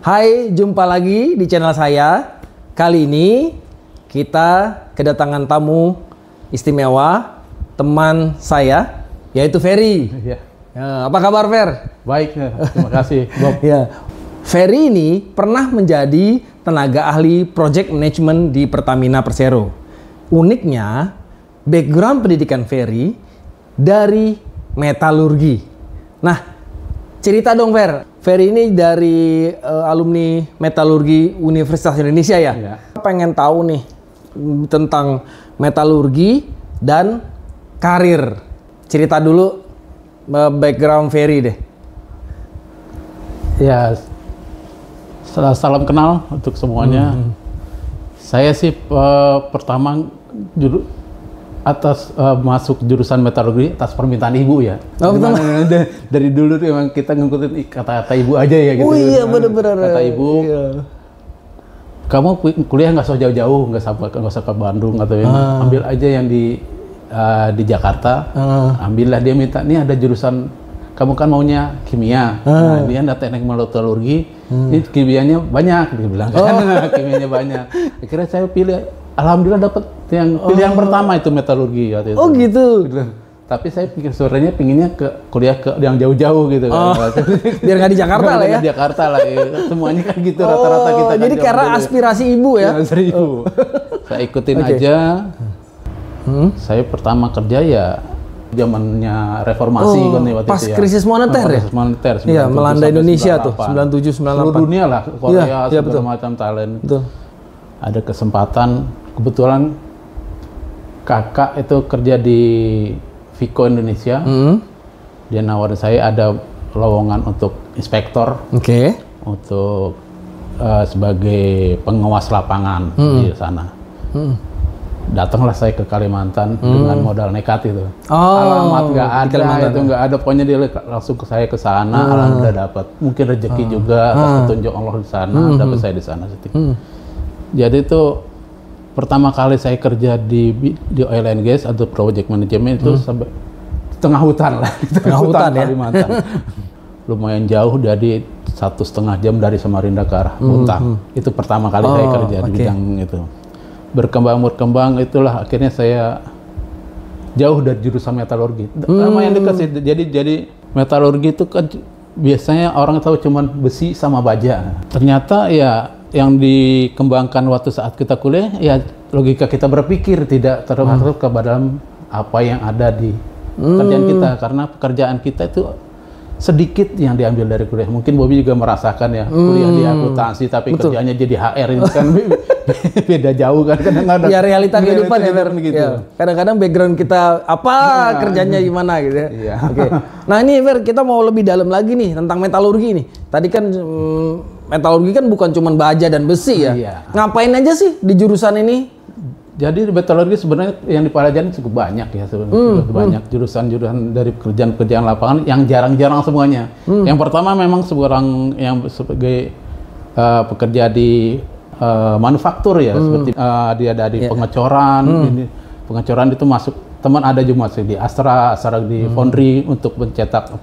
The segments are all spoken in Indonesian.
Hai, jumpa lagi di channel saya. Kali ini kita kedatangan tamu istimewa, teman saya, yaitu Ferry. Ya. Apa kabar, Fer? Baik, terima kasih, Bob. Ya. Ferry ini pernah menjadi tenaga ahli project management di Pertamina Persero. Uniknya, background pendidikan Ferry dari metalurgi. Nah, cerita dong, Fer. Ferry ini dari alumni metalurgi Universitas Indonesia ya? Iya. Pengen tahu nih tentang metalurgi dan karir. Cerita dulu background Ferry deh. Ya, salam kenal untuk semuanya. Saya sih pertama masuk jurusan metalurgi atas permintaan ibu ya. Oh, dari dulu tuh emang kita ngikutin kata-kata ibu aja ya gitu. Oh iya, bener-bener. Kata ibu, iya. Kamu kuliah nggak usah jauh-jauh, nggak usah ke Bandung atau ambil aja yang di Jakarta. Ambillah, dia minta, nih ada jurusan, kamu kan maunya kimia, nah dia ada teknik metalurgi, ini kimianya banyak, dia bilang kan, kimianya banyak. Akhirnya saya pilih, alhamdulillah dapat yang pilihan pertama itu metalurgi waktu itu. Oh gitu. Tapi saya pikir sebenarnya pinginnya kuliah ke yang jauh-jauh gitu kan. Biar nggak di Jakarta lah ya. Di Jakarta lah ya. Semuanya kan gitu rata-rata kita. Jadi karena aspirasi ibu ya. Aspirasi ibu. Saya ikutin aja. Saya pertama kerja ya zamannya reformasi kan waktu pas itu ya. krisis moneter ya? Krisis moneter. Iya, melanda Indonesia tuh 97 98. Seluruh dunia lah, Korea segala macam talent. Betul. Ada kesempatan, kebetulan kakak itu kerja di Vico Indonesia. Dia nawarin saya ada lowongan untuk inspektor. Untuk sebagai pengawas lapangan di sana. Datanglah saya ke Kalimantan dengan modal nekat itu. Alamat nggak ada, itu nggak ada. Pokoknya dia langsung saya ke sana. Alhamdulillah dapat. Mungkin rezeki juga atas petunjuk Allah di sana. Dapat saya di sana. Jadi itu pertama kali saya kerja di oil and gas atau project management itu sampai tengah hutan lah. Tengah hutan ya. Kalimantan. Lumayan jauh, dari 1,5 jam dari Samarinda ke arah Buntang. Itu pertama kali saya kerja di bidang itu. Berkembang itulah akhirnya saya jauh dari jurusan metalurgi. Lumayan dekat sih. Jadi metalurgi itu kan biasanya orang tahu cuman besi sama baja. Ternyata ya yang dikembangkan waktu saat kita kuliah ya logika kita berpikir, tidak termasuk ke dalam apa yang ada di pekerjaan kita, karena pekerjaan kita itu sedikit yang diambil dari kuliah. Mungkin Bobby juga merasakan ya, kuliah di akuntansi tapi kerjanya jadi HR, itu kan beda jauh kan kadang-kadang. Ya realita kehidupan ya, gitu. Ya, kadang-kadang background kita apa kerjanya gimana gitu ya. Iya. Nah ini Fer, kita mau lebih dalam lagi nih tentang metalurgi nih. Tadi kan metalurgi kan bukan cuma baja dan besi ya. Iya. Ngapain aja sih di jurusan ini? Jadi di metalurgi sebenarnya yang dipelajari cukup banyak ya sebenarnya. Banyak jurusan-jurusan dari pekerjaan lapangan yang jarang-jarang semuanya. Yang pertama memang seorang yang sebagai pekerja di manufaktur ya, seperti dia dari pengecoran. Pengecoran itu masuk, teman ada juga masuk di Astra di Foundry untuk mencetak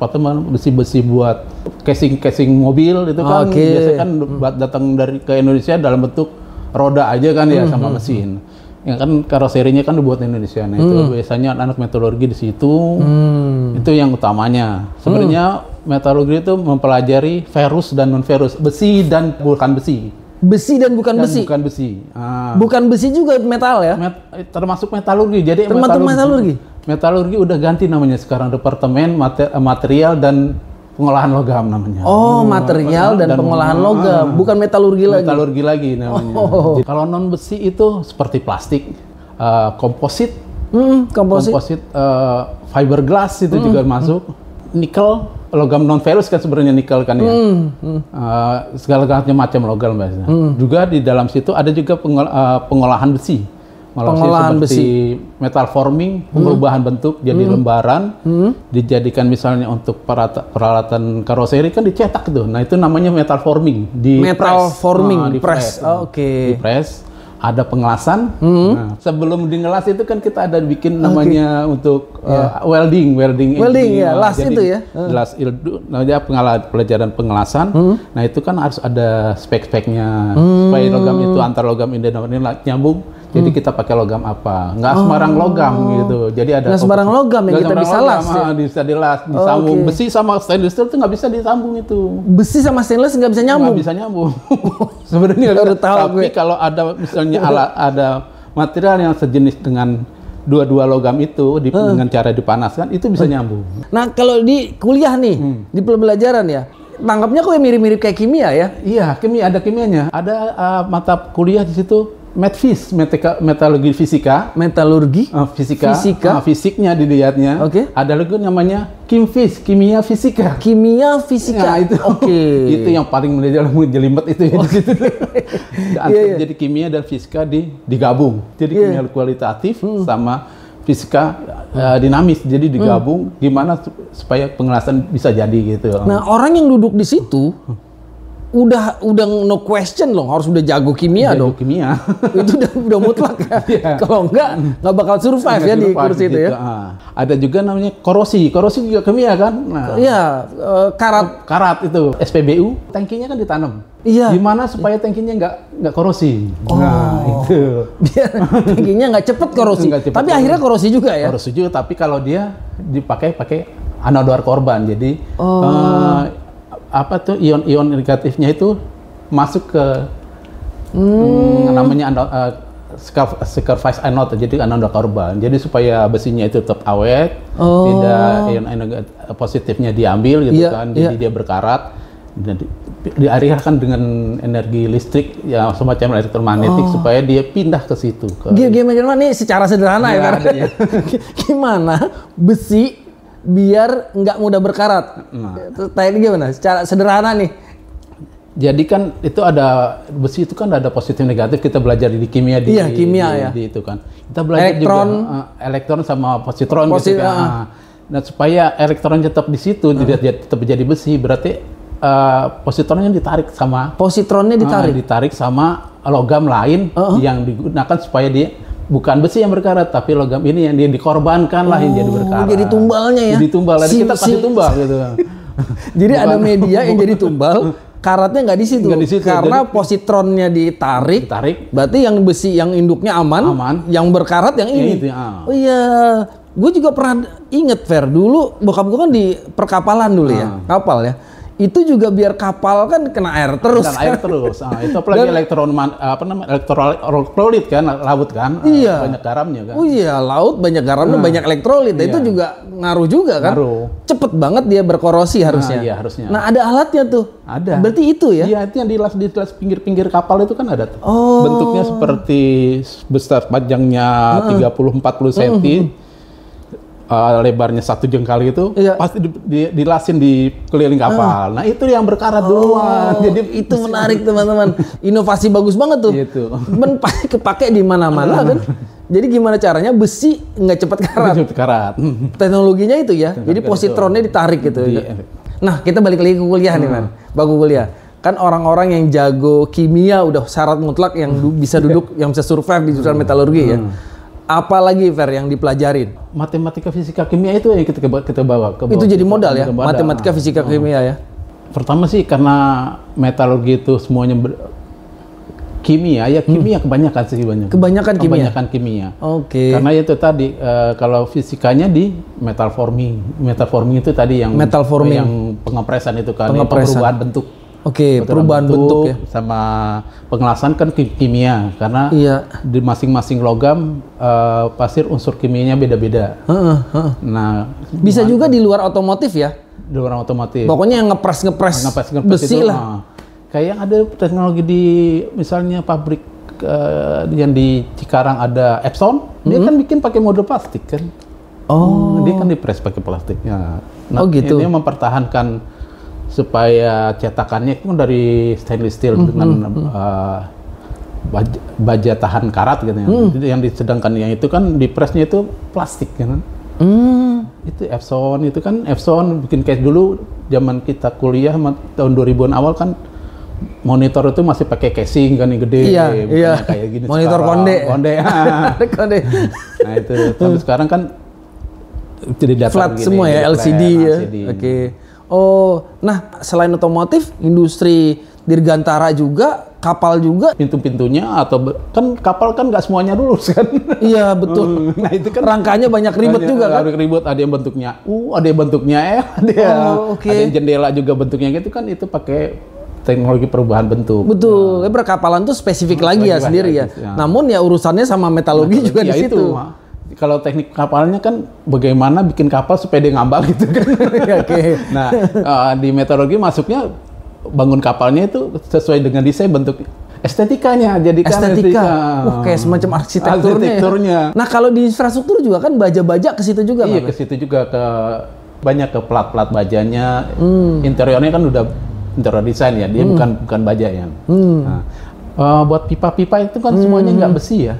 besi-besi buat casing mobil itu kan biasanya kan datang dari ke Indonesia dalam bentuk roda aja kan ya sama mesin. Ya kan karoserinya kan dibuat di Indonesia. Nah itu biasanya anak metalurgi di situ. Itu yang utamanya. Sebenarnya metalurgi itu mempelajari ferrous dan non ferrous, besi dan bukan besi. Besi dan bukan besi. Bukan besi. Bukan besi juga metal ya? Termasuk metalurgi. Jadi metalurgi. Metalurgi udah ganti namanya sekarang, Departemen Material dan Pengolahan Logam namanya. Material dan pengolahan logam, bukan metalurgi lagi. Metalurgi lagi namanya. Jadi, kalau non besi itu seperti plastik, komposit, fiberglass itu juga masuk, nikel, logam non ferrous kan sebenarnya nikel kan ya. Segala macam logam biasanya. Juga di dalam situ ada juga pengolahan besi. Pengolahan besi, metal forming, perubahan bentuk jadi lembaran, dijadikan misalnya untuk peralatan karoseri kan dicetak tuh. Nah itu namanya metal forming. Metal forming, di press. Di press. ada pengelasan. Nah, sebelum di ngelas itu kan kita ada bikin namanya untuk welding ya, las jadi, itu ya. Las namanya pelajaran pengelasan. Nah, itu kan harus ada spek-speknya supaya logam itu antar logam ini dan ini nyambung. Jadi kita pakai logam apa? Nggak sembarang logam gitu. Jadi ada nggak sembarang logam yang kita bisa las. Bisa dilas, disambung. Besi sama stainless steel itu nggak bisa disambung itu. Besi sama stainless nggak bisa nyambung. Nggak bisa nyambung. Sebenarnya tapi kalau ada misalnya ada material yang sejenis dengan dua logam itu dengan cara dipanaskan itu bisa nyambung. Nah, kalau di kuliah nih, di pembelajaran ya, tangkapnya kok mirip-mirip kayak kimia ya? Iya, kimia, ada kimianya. Ada mata kuliah di situ, Medfis, metalurgi fisika. Metalurgi? Fisika. Fisiknya dilihatnya. Oke. Ada lagi namanya Kimfis, kimia fisika. Kimia fisika. Nah, itu. Itu yang paling menjelimet itu ya di situ. Jadi kimia dan fisika digabung. Jadi kimia kualitatif sama fisika dinamis. Jadi digabung gimana supaya pengelasan bisa jadi gitu. Nah, orang yang duduk di situ udah no question loh, harus udah jago kimia dong. Kimia. Itu udah mutlak ya. Kalau nggak bakal survive ya di kursi itu ya. Ada juga namanya korosi juga kimia kan. Nah, iya, karat itu SPBU, tangkinya kan ditanam. Iya. Gimana supaya tangkinya nggak korosi? Nah, itu. Biar tangkinya nggak cepet korosi. Tapi akhirnya korosi juga ya. Korosi juga, tapi kalau dia pakai anodar korban. Jadi apa tuh ion-ion negatifnya itu masuk ke namanya sacrifice anode, jadi anode korban. Jadi supaya besinya itu tetap awet, tidak ion positifnya diambil gitu kan. Jadi dia berkarat dan dialirkan dengan energi listrik ya semacam elektromagnetik supaya dia pindah ke situ. Gimana nih secara sederhana ya? Gimana besi biar nggak mudah berkarat? Tanya gimana? Secara sederhana nih. Jadi kan itu ada besi itu kan ada positif negatif, kita belajar di kimia di itu kan. Kita belajar elektron sama positron gitu kan. Nah, supaya elektron tetap di situ tetap jadi besi, berarti positronnya ditarik sama ditarik sama logam lain yang digunakan supaya dia bukan besi yang berkarat, tapi logam ini yang dia dikorbankan lah yang jadi berkarat. Jadi tumbalnya ya? Jadi tumbal, kita pasti tumbal gitu. Jadi ada media yang jadi tumbal, karatnya nggak di situ. Karena positronnya ditarik, berarti yang besi, yang induknya aman. Yang berkarat yang ini. Oh iya, gue juga pernah inget, Fer, dulu bokap gue kan di perkapalan dulu ya, kapal ya. Itu juga biar kapal kan kena air terus. Itu apalagi elektrolit kan, laut kan. Iya. Banyak garamnya kan. Oh iya, laut banyak garamnya, banyak elektrolit. Itu juga ngaruh juga kan. Cepet banget dia berkorosi harusnya. Iya, harusnya. Nah, ada alatnya tuh. Ada. Berarti itu ya? Iya, itu yang dilas pinggir-pinggir kapal itu kan ada tuh. Bentuknya seperti besar panjangnya 30-40 cm. Lebarnya 1 jengkal itu pasti dilasin di keliling kapal. Nah, itu yang berkarat duluan. Jadi itu menarik teman-teman. Inovasi bagus banget tuh. Gitu. Kepake di mana-mana kan. Jadi gimana caranya besi nggak cepat karat? Teknologinya itu ya. Jadi positronnya ditarik gitu. Nah, kita balik lagi ke kuliah nih, Man. Bagus kuliah. Kan orang-orang yang jago kimia udah syarat mutlak yang bisa duduk, yang bisa survive di jurusan metalurgi ya. Apalagi Fer yang dipelajarin? Matematika, fisika, kimia itu yang kita bawa ke bawah. Itu jadi modal ya? Matematika, fisika, kimia ya? Pertama sih karena metalurgi itu semuanya kimia ya, kimia kebanyakan sih banyak. Kebanyakan kimia. Oke. Karena itu tadi kalau fisikanya di metal forming. Metal forming itu tadi yang yang pengepresan itu kan, perubahan bentuk. Oke, perubahan bentuk ya. Sama pengelasan kan kimia, karena di masing-masing logam pasir unsur kimianya beda-beda. Nah, bisa juga di luar otomotif ya? Di luar otomotif. Pokoknya yang ngepres besi itu, lah. Kayak yang ada teknologi di misalnya pabrik yang di Cikarang ada Epson, dia kan bikin pakai model plastik kan. Dia kan dipres pakai plastiknya. Nah, gitu. Ini mempertahankan supaya cetakannya itu dari stainless steel dengan baja tahan karat gitu ya. Yang sedangkan yang itu kan di presnya itu plastik kan. Itu Epson bikin case dulu zaman kita kuliah tahun 2000-an awal kan monitor itu masih pakai casing kan yang gede, iya. kayak gini. Monitor sekarang. Konde. Konde. Nah itu, tapi sekarang kan jadi flat gini, semua ya, LCD ya. Oke. Oh, nah selain otomotif, industri dirgantara juga, kapal juga. Pintu-pintunya atau kan kapal kan nggak semuanya lurus kan? Iya betul. Nah itu kan rangkanya banyak ribet juga kan? Ribet, ada yang bentuknya ada yang bentuknya ada yang jendela juga bentuknya gitu kan, itu pakai teknologi perubahan bentuk. Betul. Perkapalan tuh spesifik lagi ya sendiri ya. Namun ya urusannya sama metalurgi juga di situ. Kalau teknik kapalnya kan bagaimana bikin kapal supaya dia ngambang gitu kan. Oke. Nah, di metalurgi masuknya bangun kapalnya itu sesuai dengan desain bentuk estetikanya, jadi kan estetika. Kayak semacam arsitekturnya. Ya. Nah, kalau di infrastruktur juga kan baja-baja ke situ juga. Iya, ke situ juga, banyak ke plat-plat bajanya. Interiornya kan udah interior desain ya, dia bukan baja ya. Nah, buat pipa-pipa itu kan semuanya nggak besi ya.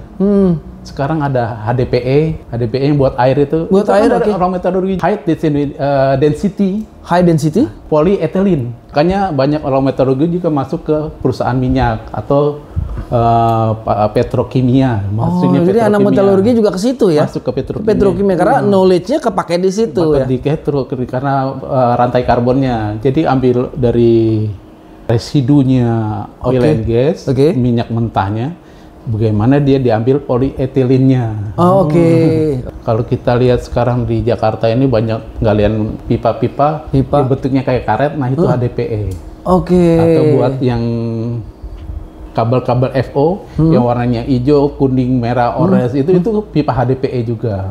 Sekarang ada HDPE yang buat air itu. Buat air, orang metalurgi high density. High density? Polyethylene. Makanya banyak orang metalurgi juga masuk ke perusahaan minyak atau petrokimia. Maksudnya jadi anak metalurgi juga ke situ ya? Masuk ke petrokimia karena knowledge-nya kepake di situ ya? Karena rantai karbonnya. Jadi ambil dari residunya oil and gas, minyak mentahnya. Bagaimana dia diambil polietilennya. Oke. Kalau kita lihat sekarang di Jakarta ini banyak galian pipa-pipa bentuknya kayak karet, nah itu HDPE. Atau buat yang kabel-kabel FO yang warnanya hijau, kuning, merah, orange itu pipa HDPE juga.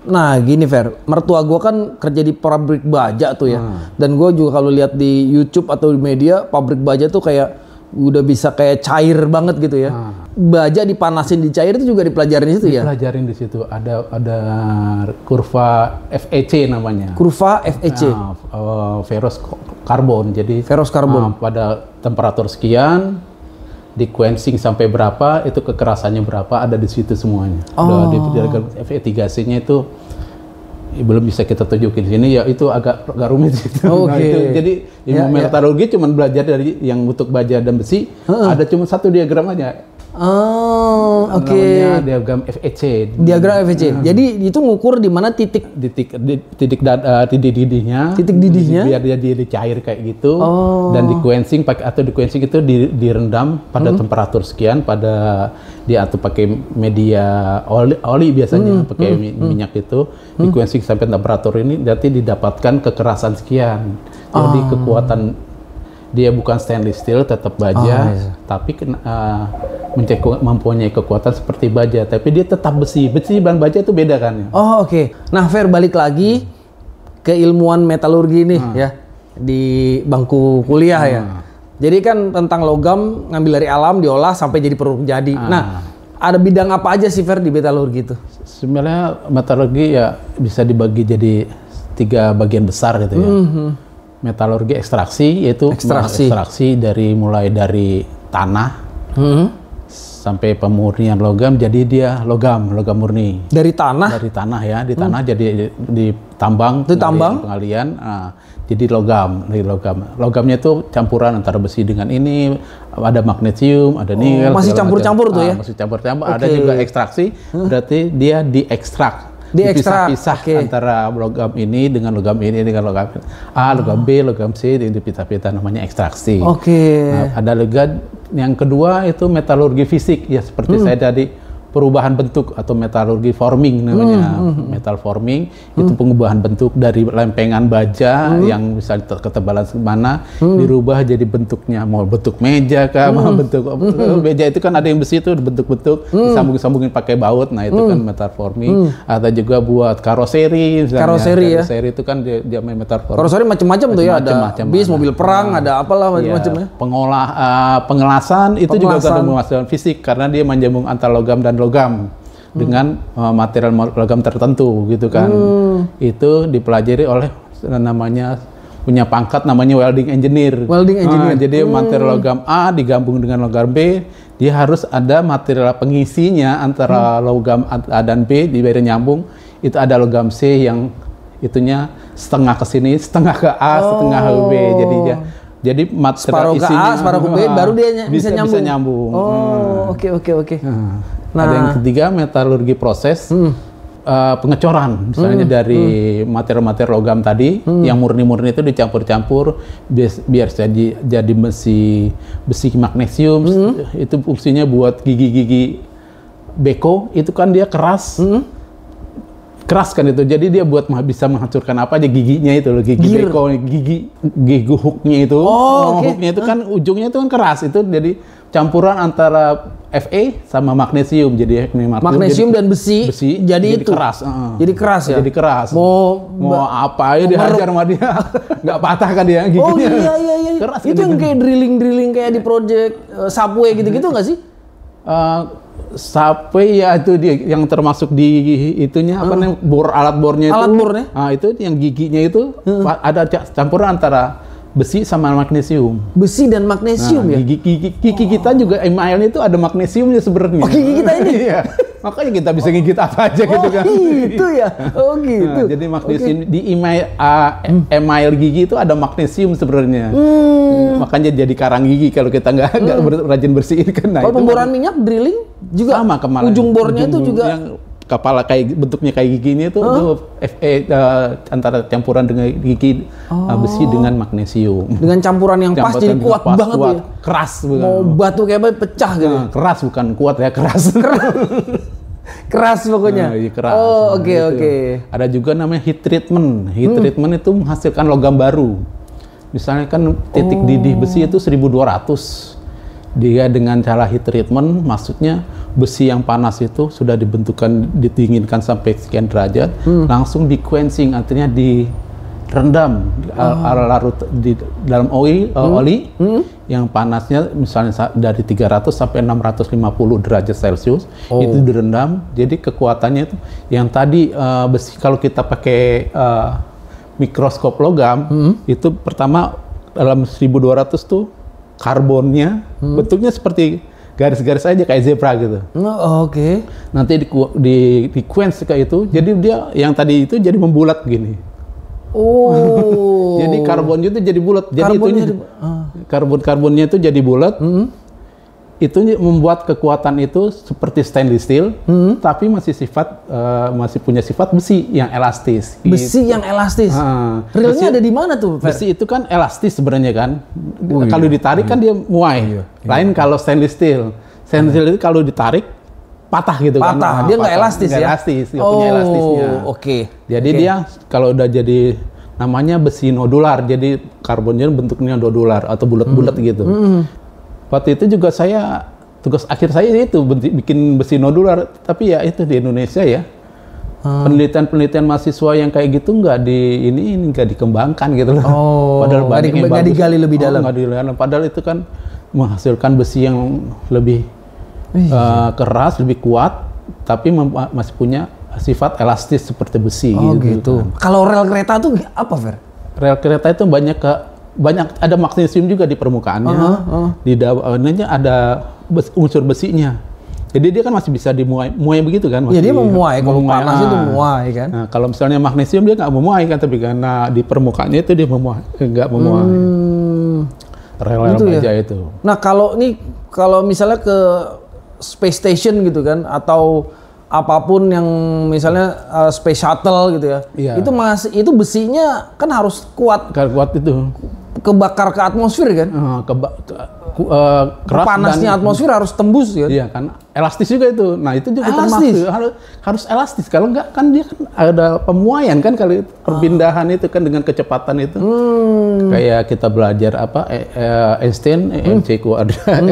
Nah gini Fer, mertua gue kan kerja di pabrik baja tuh ya. Dan gue juga kalau lihat di YouTube atau di media, pabrik baja tuh kayak udah bisa kayak cair banget gitu ya. Baja dipanasin, dicair itu juga dipelajarin di situ ya? Dipelajarin di situ. Ada kurva FEC namanya. Kurva FEC. Ferrous karbon. Jadi ferrous karbon. Pada temperatur sekian, di quenching sampai berapa, itu kekerasannya berapa, ada di situ semuanya. Di FE3C-nya itu belum bisa kita tunjukin di sini, ya itu agak rumit gitu. Jadi ilmu metalurgi cuma belajar dari yang untuk baja dan besi, ada cuma satu diagram aja. Namanya diagram FEC. Diagram FEC. Jadi itu ngukur di mana titik didihnya. Titik didihnya. Biar dia dicair kayak gitu. Dan di quenching itu direndam pada temperatur sekian, dia atau pakai media oli biasanya, pakai minyak itu, di quenching sampai temperatur ini, nanti didapatkan kekerasan sekian. Jadi kekuatan dia bukan stainless steel, tetap baja, tapi mempunyai kekuatan seperti baja, tapi dia tetap besi dan baja itu beda kan? Nah Fer, balik lagi ke ilmuwan metalurgi nih ya, di bangku kuliah ya. Jadi kan tentang logam, ngambil dari alam, diolah sampai jadi produk jadi. Nah, ada bidang apa aja sih Fer di metalurgi itu? Sebenarnya metalurgi ya bisa dibagi jadi 3 bagian besar gitu ya. Metalurgi ekstraksi, yaitu ekstraksi mulai dari tanah sampai pemurnian logam, jadi dia logam murni. Dari tanah ya, di tanah jadi ditambang, pengalian, jadi logam. Logamnya itu campuran antara besi dengan ini, ada magnesium, ada nikel. Masih campur-campur tuh ya? Masih campur-campur. Ada juga ekstraksi, berarti dia diekstrak. Dipisah-pisah antara logam ini dengan logam ini dengan logam A, logam B, logam C, dipisah-pisah, namanya ekstraksi. Nah, ada juga yang kedua itu metalurgi fisik ya, seperti saya tadi, perubahan bentuk atau metalurgi forming namanya. Metal forming itu pengubahan bentuk dari lempengan baja yang bisa ketebalan semana dirubah jadi bentuknya, mau bentuk meja kah, mau bentuk meja itu kan ada yang besi itu bentuk-bentuk disambung-sambungin pakai baut, nah itu kan metal forming. Ada juga buat karoseri misalnya. Karoseri itu kan dia metal forming. Karoseri macam-macam tuh ya, ada bis, mobil perang, ada apalah macam-macam ya. Pengelasan itu juga ada pengelasan fisik karena dia menjambung antara logam dan logam dengan material logam tertentu gitu kan. Itu dipelajari oleh punya pangkat namanya welding engineer. Jadi material logam A digabung dengan logam B, dia harus ada material pengisinya antara logam A dan B biar nyambung. Itu ada logam C yang itunya setengah ke sini, setengah ke A, setengah ke B. Jadi dia Jadi separuh ke A, separuh ke B, baru dia bisa nyambung. Bisa nyambung. Oh, oke. Nah, ada yang ketiga metalurgi proses pengecoran, misalnya dari materi-materi logam tadi, yang murni-murni itu dicampur-campur biar jadi besi magnesium. Itu fungsinya buat gigi-gigi beko, itu kan dia keras. Keras kan itu, jadi dia buat bisa menghancurkan apa aja giginya itu loh, gigi beko, gigi hooknya itu. Hooknya itu kan ujungnya itu kan keras, itu jadi campuran antara Fe sama magnesium, jadi magnesium dan besi jadi itu keras. Jadi keras ya. Jadi keras. Mau apa ya dihajar sama dia, nggak patah kan dia giginya. Oh iya. Keras. Itu yang kayak drilling kayak di project subway gitu-gitu nggak sih? Sampai ya itu dia yang termasuk di itunya apa namanya alat bornya itu. Alat bornya? Nah, itu yang giginya itu ada campuran antara besi sama magnesium. Besi dan magnesium ya? Gigi kita juga emailnya itu ada magnesiumnya sebenarnya. Oh, gigi kita ini? Iya. Makanya kita bisa gigit apa aja gitu kan. Gitu ya? Oh gitu. Jadi magnesium di email gigi itu ada magnesium sebenarnya. Makanya jadi karang gigi kalau kita nggak rajin bersihin kan. Nah, kalau pemboran minyak drilling juga sama kemarin. Ujung bornya itu juga yang kepala kayak bentuknya kayak gigi ini itu Fe antara campuran dengan gigi besi dengan magnesium. Dengan campuran yang pas jadi kuat banget ya. Keras bukan. Mau batu kayak apa pecah gitu. Keras bukan kuat ya, keras. Keras pokoknya. Iya, keras. Oh, oke. Ada juga namanya heat treatment. Heat treatment itu menghasilkan logam baru. Misalnya kan titik didih besi itu 1200. Dia dengan cara heat treatment, maksudnya besi yang panas itu sudah didinginkan sampai sekian derajat, langsung di quenching, artinya direndam larut di dalam oli yang panasnya misalnya dari 300 sampai 650 derajat Celcius, itu direndam. Jadi kekuatannya itu yang tadi besi kalau kita pakai mikroskop logam itu pertama dalam 1200 tuh karbonnya bentuknya seperti garis-garis aja kayak zebra gitu. Oke. Nanti di quench kayak itu, jadi dia yang tadi itu jadi membulat gini. Jadi karbonnya itu jadi bulat. Jadi karbonnya itu jadi bulat. Itu membuat kekuatan itu seperti stainless steel, tapi masih punya sifat besi yang elastis. Besi yang elastis. Realnya ada di mana tuh, Fer? Besi itu kan elastis sebenarnya kan. Kalau ditarik kan dia muai. Lain kalau stainless steel. Stainless steel itu kalau ditarik patah gitu kan. Patah. Dia nggak elastis ya? Elastis, nggak punya elastisnya. Oke. Jadi dia kalau udah jadi namanya besi nodular, jadi karbonnya bentuknya nodular atau bulat-bulat gitu. Waktu itu juga tugas akhir saya itu bikin besi nodular, tapi ya itu di Indonesia ya. Penelitian mahasiswa yang kayak gitu nggak dikembangkan gitu loh. Padahal nggak digali lebih dalam. Nggak digali. Padahal itu kan menghasilkan besi yang lebih keras, lebih kuat, tapi masih punya sifat elastis seperti besi. Gitu. Kalau rel kereta tuh apa, Fer? Rel kereta itu banyak ada magnesium juga di permukaannya, di dalamnya ada unsur besinya. Jadi dia kan masih bisa muai begitu kan? Iya, dia memuai. Kalau panas itu memuai kan? Nah, kalau misalnya magnesium dia nggak memuai kan, tapi karena di permukaannya itu dia nggak memuai. Rel-rel baja itu. Nah kalau misalnya ke space station gitu kan, atau apapun yang misalnya space shuttle gitu ya, itu besinya kan harus kuat. Kuat itu. Kebakar ke atmosfer kan? Keras panasnya atmosfer harus tembus kan? Iya kan, elastis juga itu. Nah itu juga termasuk harus elastis. Kalau enggak kan dia kan ada pemuaian kan kalau perpindahan itu kan dengan kecepatan itu. Kayak kita belajar Einstein mc kuadrat,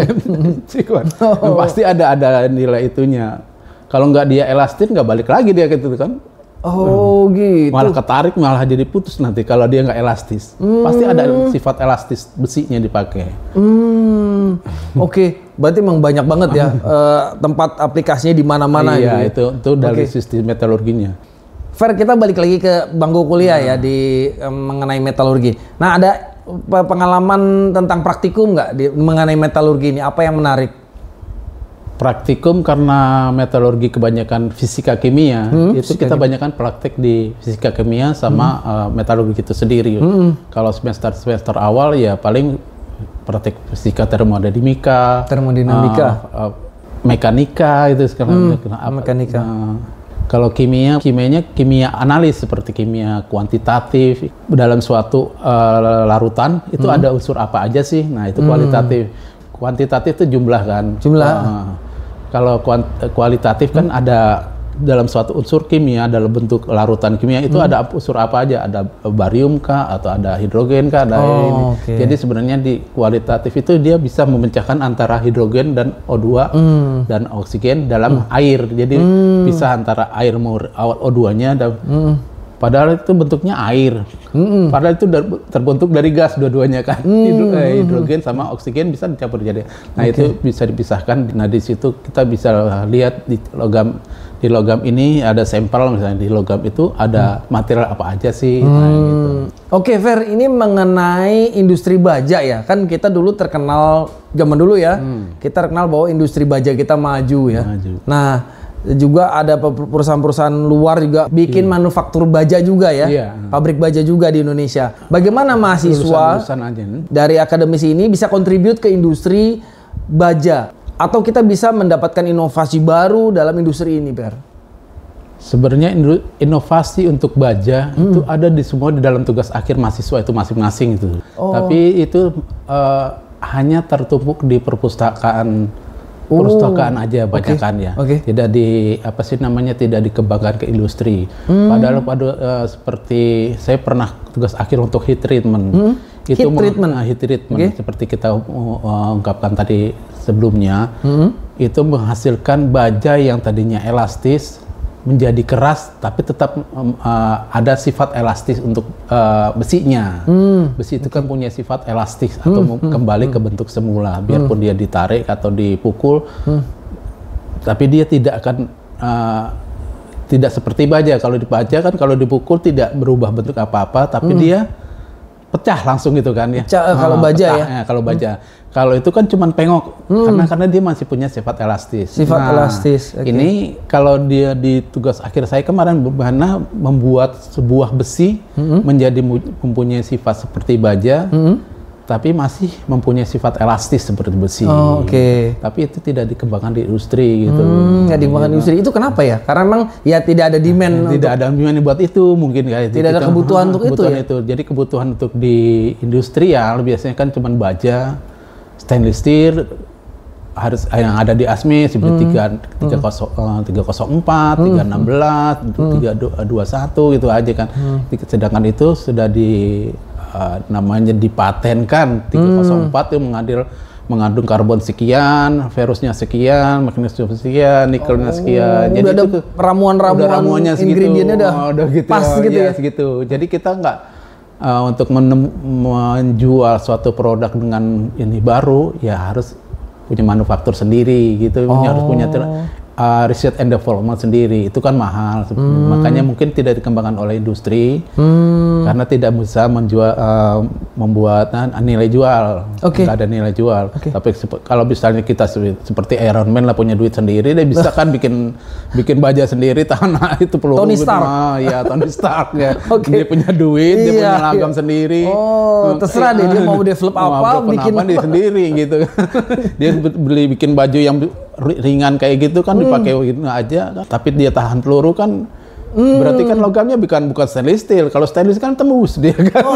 pasti ada nilai itunya. Kalau nggak dia elastis nggak balik lagi dia gitu kan. Gitu. Malah ketarik, malah jadi putus nanti kalau dia nggak elastis. Pasti ada sifat elastis besinya dipakai. Oke, berarti emang banyak banget ya tempat aplikasinya di mana-mana. Iya, itu dari sistem metalurginya. Fer, kita balik lagi ke bangku kuliah ya di mengenai metalurgi. Nah, ada pengalaman tentang praktikum nggak mengenai metalurgi ini? Apa yang menarik? Praktikum karena metalurgi kebanyakan fisika kimia, itu kita banyakkan praktek di fisika kimia sama metalurgi itu sendiri. Kalau semester awal ya paling praktek fisika termodinamika, mekanika itu sekarang. Mekanika. Kalau kimianya kimia analis seperti kimia kuantitatif. Dalam suatu larutan itu ada unsur apa aja sih? Nah itu kualitatif. Kuantitatif itu jumlah kan. Kalau kualitatif kan ada dalam suatu unsur kimia, dalam bentuk larutan kimia itu ada unsur apa aja, ada barium kah, atau ada hidrogen kah, ada ini. Jadi sebenarnya di kualitatif itu dia bisa memecahkan antara hidrogen dan O2 dan oksigen dalam air. Jadi pisah antara air O2-nya dan padahal itu bentuknya air. Padahal itu terbentuk dari gas dua-duanya kan. Hidrogen sama oksigen bisa dicampur jadi. Nah, itu bisa dipisahkan. Nah, di situ kita bisa lihat di logam ini ada sampel, misalnya di logam itu ada material apa aja sih. Nah, gitu. Oke, Fer, ini mengenai industri baja ya. Kan kita dulu terkenal zaman dulu ya. Kita terkenal bahwa industri baja kita maju ya. Nah, juga ada perusahaan-perusahaan luar juga bikin manufaktur baja juga ya, pabrik baja juga di Indonesia. Bagaimana mahasiswa dari akademisi ini bisa kontribut ke industri baja, atau kita bisa mendapatkan inovasi baru dalam industri ini, Per? Sebenarnya inovasi untuk baja itu ada semua di dalam tugas akhir mahasiswa itu masing-masing itu. Tapi itu hanya tertumpuk di perpustakaan aja bacakan ya. Tidak tidak dikembangkan ke industri. Padahal seperti saya pernah tugas akhir untuk heat treatment. Heat treatment seperti kita ungkapkan tadi sebelumnya, itu menghasilkan baja yang tadinya elastis menjadi keras, tapi tetap ada sifat elastis untuk besinya. Besi itu kan punya sifat elastis atau kembali ke bentuk semula, biarpun dia ditarik atau dipukul, tapi dia tidak akan tidak seperti baja. Kalau di baja kan kalau dipukul tidak berubah bentuk apa-apa, tapi dia pecah langsung gitu kan ya. Kalau baja ya. Kalau baja. Kalau itu kan cuman pengok karena dia masih punya sifat elastis. Elastis. Ini kalau dia di tugas akhir saya kemarin bagaimana membuat sebuah besi mempunyai sifat seperti baja, tapi masih mempunyai sifat elastis seperti besi. Tapi itu tidak dikembangkan di industri gitu. Nggak dikembangkan di industri. Itu kenapa ya? Karena memang ya tidak ada demand. Tidak ada demand buat itu mungkin kayak tidak ada kebutuhan untuk itu ya. Jadi kebutuhan untuk di industrial biasanya kan cuma baja, stainless steel, harus yang ada di ASME seperti 304, 316, 321 gitu aja kan. Sedangkan itu sudah namanya dipatenkan 304 itu mengandung karbon sekian, ferusnya sekian, magnesium sekian, nikelnya sekian. Jadi ada ramuannya ingredientnya udah gitu, pas gitu ya. Segitu. Jadi kita nggak untuk menjual suatu produk dengan ini baru ya harus punya manufaktur sendiri gitu, harus punya research and development sendiri, itu kan mahal. Makanya mungkin tidak dikembangkan oleh industri karena tidak bisa membuat nilai jual. Nggak ada nilai jual. Tapi kalau misalnya kita seperti Iron Man lah punya duit sendiri, dia bisa kan bikin baja sendiri, tanah itu perlu Tony Stark. Tony Stark ya. Dia punya duit, dia punya lagam sendiri. Terserah deh dia mau develop apa, bikin dia sendiri gitu. Dia bikin baju yang ringan kayak gitu kan dipakai gitu aja, tapi dia tahan peluru kan, berarti kan logamnya bukan stainless steel. Kalau stainless kan tembus dia kan.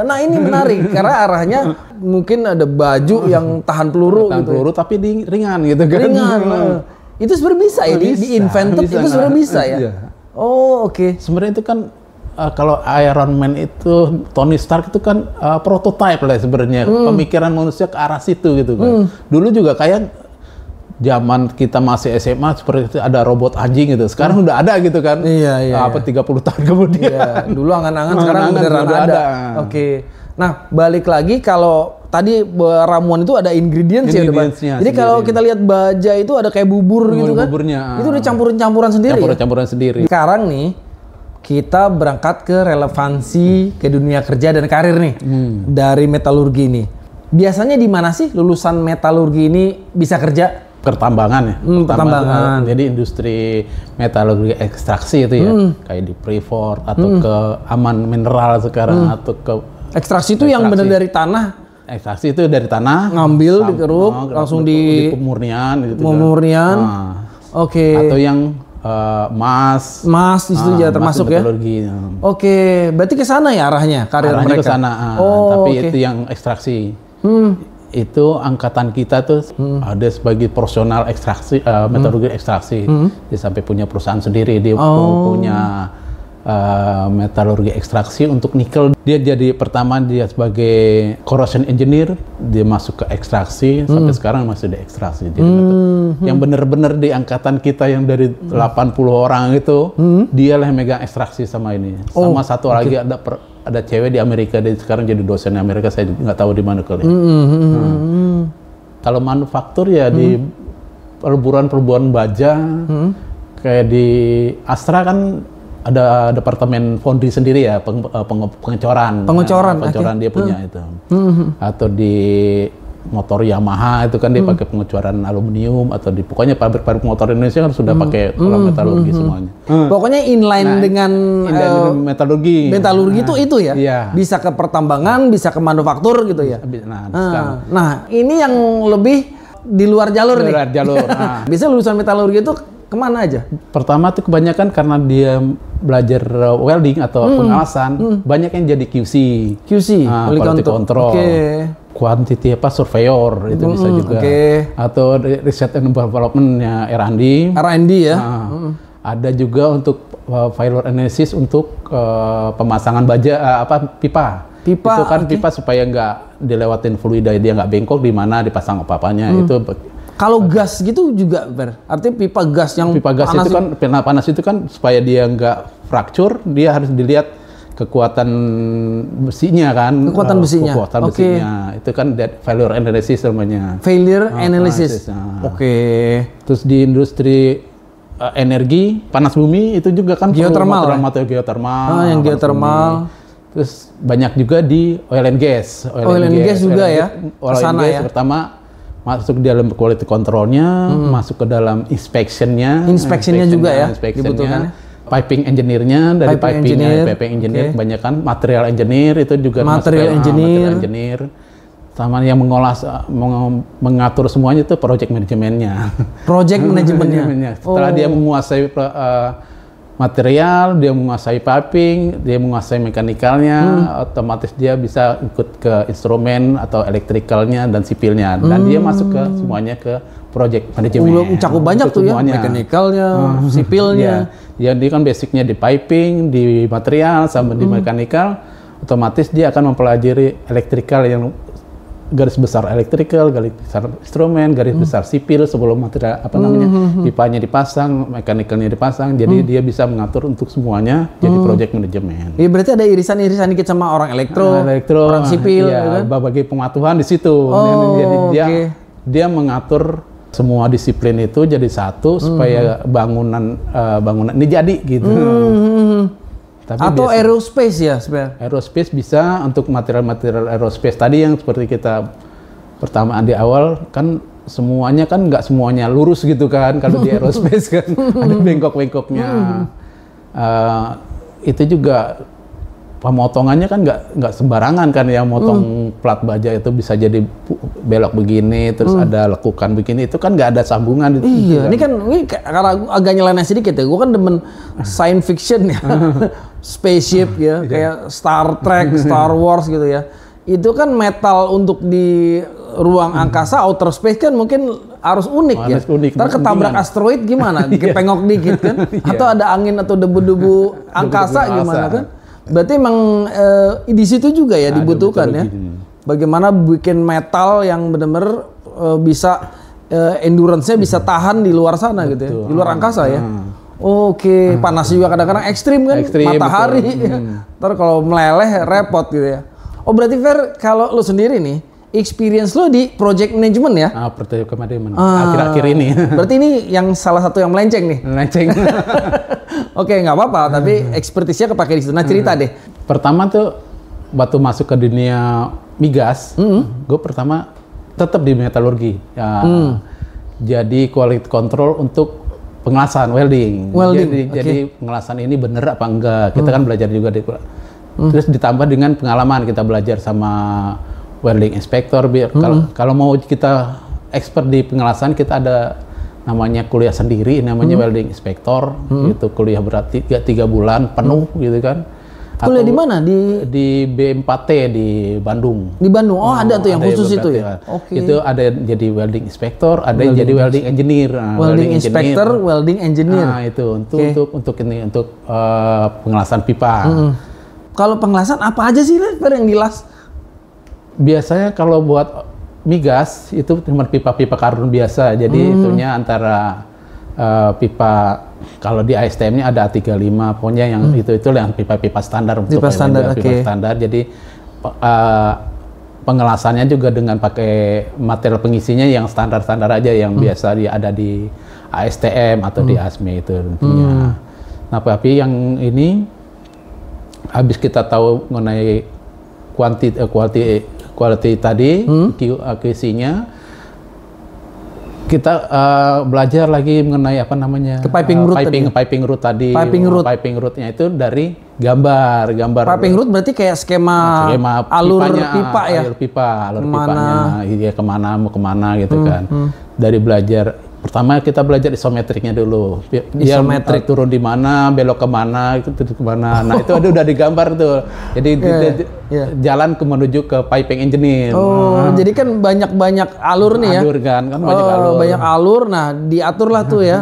Nah ini menarik karena arahnya mungkin ada baju yang tahan peluru gitu. Peluru tapi ringan gitu kan. Ringan. Itu sebenarnya bisa ya di-invented itu sebenarnya bisa ya. Sebenarnya itu kan kalau Iron Man itu Tony Stark itu kan prototype lah sebenarnya, pemikiran manusia ke arah situ gitu kan. Dulu juga kayak zaman kita masih SMA seperti itu ada robot anjing gitu. Sekarang udah ada gitu kan. 30 tahun kemudian. Dulu angan-angan sekarang beneran ada. Nah, balik lagi kalau tadi ramuan itu ada ingredients ya depan. Jadi kalau kita lihat baja itu ada kayak bubur gitu kan. Buburnya. Itu udah campuran sendiri. Campuran sendiri. Sekarang nih kita berangkat ke relevansi ke dunia kerja dan karir nih dari metalurgi ini. Biasanya di mana sih lulusan metalurgi ini bisa kerja? pertambangan ya. Pertambangan. Jadi industri metalurgi ekstraksi itu ya, kayak di Freeport atau ke Aman Mineral sekarang atau ke Ekstraksi itu yang benar dari tanah, ekstraksi itu dari tanah, ngambil, dikeruk, langsung di pemurnian gitu. Pemurnian. Oke. Atau yang emas itu ya termasuk ya. Metalurgi. Oke, berarti ke sana ya arahnya karir Arahnya mereka. ke sana. Tapi itu yang ekstraksi. Itu angkatan kita tuh ada sebagai profesional ekstraksi, metalurgi ekstraksi. Dia sampai punya perusahaan sendiri, dia punya metalurgi ekstraksi untuk nikel. Dia jadi pertama dia sebagai corrosion engineer, dia masuk ke ekstraksi, sampai sekarang masih di ekstraksi. Jadi yang benar-benar di angkatan kita yang dari 80 orang itu, dia lah yang megang ekstraksi sama ini. Sama satu lagi ada cewek di Amerika, dia sekarang jadi dosen di Amerika, saya nggak tahu di mana kali. Kalau manufaktur ya di perburuan baja, kayak di Astra kan ada departemen foundry sendiri ya, pengecoran dia punya itu. Atau di motor Yamaha itu kan dia pakai pengecoran aluminium, atau di pokoknya pabrik-pabrik motor Indonesia kan sudah pakai kolam metalurgi semuanya. Pokoknya inline dengan metalurgi. Metalurgi itu ya. Iya. Bisa ke pertambangan, bisa ke manufaktur gitu ya. Nah, ini yang lebih di luar jalur nih. Bisa lulusan metalurgi itu kemana aja? Pertama tuh kebanyakan karena dia belajar welding atau pengawasan, banyak yang jadi QC, quality control, quantity surveyor itu bisa juga, atau research and development-nya R&D ya. Ada juga untuk failure analysis untuk pemasangan baja pipa. Itu kan pipa supaya nggak dilewatin fluida, dia nggak bengkok, di mana dipasang apa-apanya itu. Kalau gas gitu juga, artinya pipa gas panas itu kan panas itu kan supaya dia nggak fracture, dia harus dilihat kekuatan besinya kan. Kekuatan besinya. Itu kan failure analysis namanya. Failure analysis. Terus di industri energi panas bumi itu juga kan geothermal. Yang geothermal. Terus banyak juga di oil and gas. Oil and gas juga ya. Kesana ya. Pertama masuk di dalam quality controlnya, masuk ke dalam inspectionnya juga ya, dibutuhkan. Piping engineer-nya dari piping engineer, kebanyakan material engineer itu juga material engineer. Sama yang mengatur semuanya itu project manajemennya. Setelah dia menguasai material, dia menguasai piping, dia menguasai mekanikalnya, otomatis dia bisa ikut ke instrumen atau elektrikalnya dan sipilnya, dan dia masuk ke semuanya ke project manajemen. Cakup banyak tuh semuanya. Ya, mekanikalnya, sipilnya. Dia kan basicnya di piping, di material, sama di mekanikal, otomatis dia akan mempelajari elektrikal yang garis besar elektrikal, garis besar instrumen, garis besar sipil sebelum material pipanya dipasang, mekanikalnya dipasang. Jadi dia bisa mengatur untuk semuanya jadi project manajemen. Iya, berarti ada irisan-irisan dikit sama orang elektro, orang sipil, ya, kan? Bagi pengetahuan di situ. Jadi dia mengatur semua disiplin itu jadi satu supaya bangunan ini jadi gitu. Tapi atau aerospace ya sebenarnya? Aerospace bisa untuk material-material aerospace tadi yang seperti kita pertama di awal kan semuanya kan nggak semuanya lurus gitu kan kalau di aerospace kan ada bengkok-bengkoknya. Itu juga pemotongannya kan nggak sembarangan kan ya, motong plat baja itu bisa jadi belok begini terus ada lekukan begini, itu kan nggak ada sambungan. Iya, ini karena agak nyeleneh sedikit ya, gue kan demen science fiction ya, spaceship ya, kayak Star Trek, Star Wars gitu ya. Itu kan metal untuk di ruang angkasa, outer space kan mungkin harus unik ya. Ntar ketabrak asteroid gimana? Kepengok dikit kan? Atau ada angin atau debu-debu angkasa gimana kan? Berarti emang di situ juga ya dibutuhkan ya. Bagaimana bikin metal yang benar-benar bisa endurance-nya bisa tahan di luar sana gitu ya, di luar angkasa ya. Panas juga kadang-kadang ekstrim kan, matahari. Ntar kalau meleleh repot gitu ya. Oh berarti Fer, kalau lu sendiri nih, experience lo di project management ya? Project management. Akhir-akhir ini. Berarti ini yang salah satu yang melenceng nih. Melenceng. Oke, nggak apa-apa. Tapi expertise-nya kepake di situ. Nah cerita deh. Pertama tuh, waktu masuk ke dunia migas, gue pertama tetap di metalurgi. jadi quality control untuk pengelasan welding. Jadi pengelasan ini bener apa enggak? Kita kan belajar juga di terus ditambah dengan pengalaman kita belajar sama welding inspector. Kalau mau kita expert di pengelasan, kita ada namanya kuliah sendiri, namanya welding inspector. Itu kuliah berarti 3 bulan penuh gitu kan. Kuliah di mana? Di B4T di Bandung. Di Bandung. Oh, ada tuh yang khusus itu ya. Oke. Itu ada yang jadi welding inspector, ada yang jadi welding engineer. Welding inspector, welding engineer. Nah, itu untuk pengelasan pipa. Kalau pengelasan apa aja sih Fer yang dilas? Biasanya kalau buat migas itu cuma pipa-pipa karbon biasa. Jadi itunya antara pipa, kalau di ASTM-nya ada A35, pokoknya yang itu yang pipa-pipa standar untuk pipa standar. Jadi pengelasannya juga dengan pakai material pengisinya yang standar-standar aja, yang biasa ada di ASTM atau di ASME itu tentunya. Nah, tapi yang ini habis kita tahu mengenai quality tadi, QC-nya, kita belajar lagi mengenai apa namanya piping root tadi. Piping rootnya itu dari gambar. Piping root berarti kayak skema alur pipa ya. Alur pipanya, iya kemana mau kemana gitu kan. Dari belajar pertama kita belajar isometriknya dulu. Dia turun di mana, belok kemana, itu kemana. Nah itu udah digambar tuh. Jadi jalan menuju ke piping engineer. Jadi kan banyak alur nih ya. Alur kan banyak alur. Banyak alur. Nah diaturlah tuh ya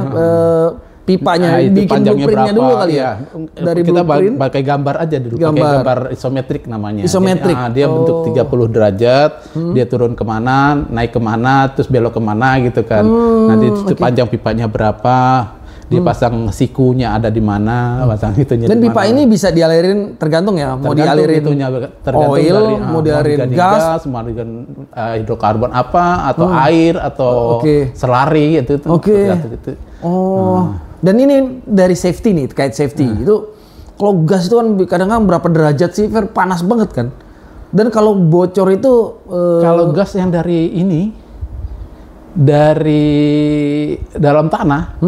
pipanya. Bikin blueprintnya dulu kali ya. Dari kita pakai gambar aja dulu. Pakai gambar isometrik namanya. Isometrik. Dia bentuk 30 derajat. Dia turun kemana, naik kemana, terus belok kemana gitu kan. Nanti itu panjang pipanya berapa. Dia pasang sikunya ada di mana, pasang itunya. Dan pipa ini bisa dialirin tergantung ya, mau dialirin itunya, tergantung oil, dari, mau dialirin gas, mau dialirin hidrokarbon apa, atau air, atau selari itu. Dan ini dari safety nih, terkait safety itu, kalau gas itu kan kadang-kadang berapa derajat sih, Fer? Panas banget kan. Dan kalau bocor itu, kalau gas yang dari ini, dari dalam tanah.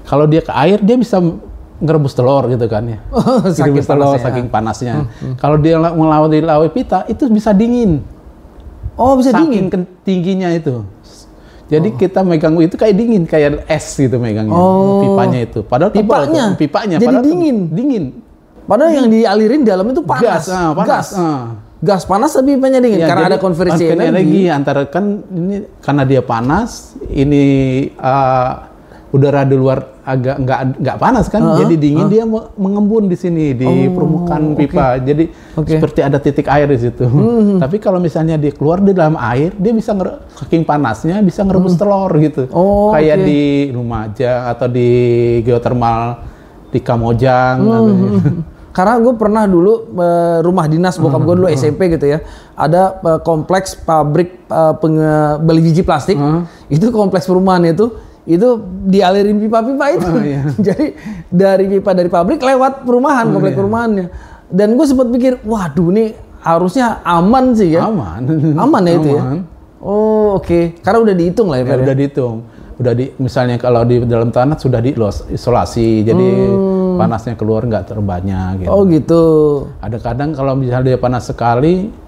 Kalau dia ke air, dia bisa ngerebus telur gitu kan ya. Saking telur, saking panasnya. Kalau dia melawai pita, itu bisa dingin. Bisa dingin? Saking tingginya itu. Jadi kita megang itu kayak dingin, kayak es gitu megangnya. Pipanya itu. Padahal pipanya jadi padahal dingin. Padahal yang dialirin dalam itu panas. Gas panas tapi pipanya dingin karena ada konversi energi. Antara kan ini karena dia panas, ini udara di luar agak nggak panas kan, jadi dingin, dia mengembun di sini di permukaan pipa, jadi seperti ada titik air di situ. Tapi kalau misalnya dia keluar di dalam air, dia bisa saking panasnya bisa ngerebus telur gitu, kayak di Lumajang atau di geothermal di Kamojang. Karena gue pernah dulu rumah dinas bokap gue dulu SMP gitu ya, ada kompleks pabrik beli biji plastik, itu kompleks perumahan itu dialirin pipa-pipa itu. Jadi dari pipa dari pabrik lewat perumahan, komplek perumahannya. Dan gue sempat pikir, waduh ini harusnya aman sih ya. Aman ya itu ya. Karena udah dihitung lah ya. Udah dihitung. Misalnya kalau di dalam tanah sudah diisolasi, jadi panasnya keluar nggak terlalu banyak. Gitu. Gitu. Ada kadang kalau misalnya dia panas sekali,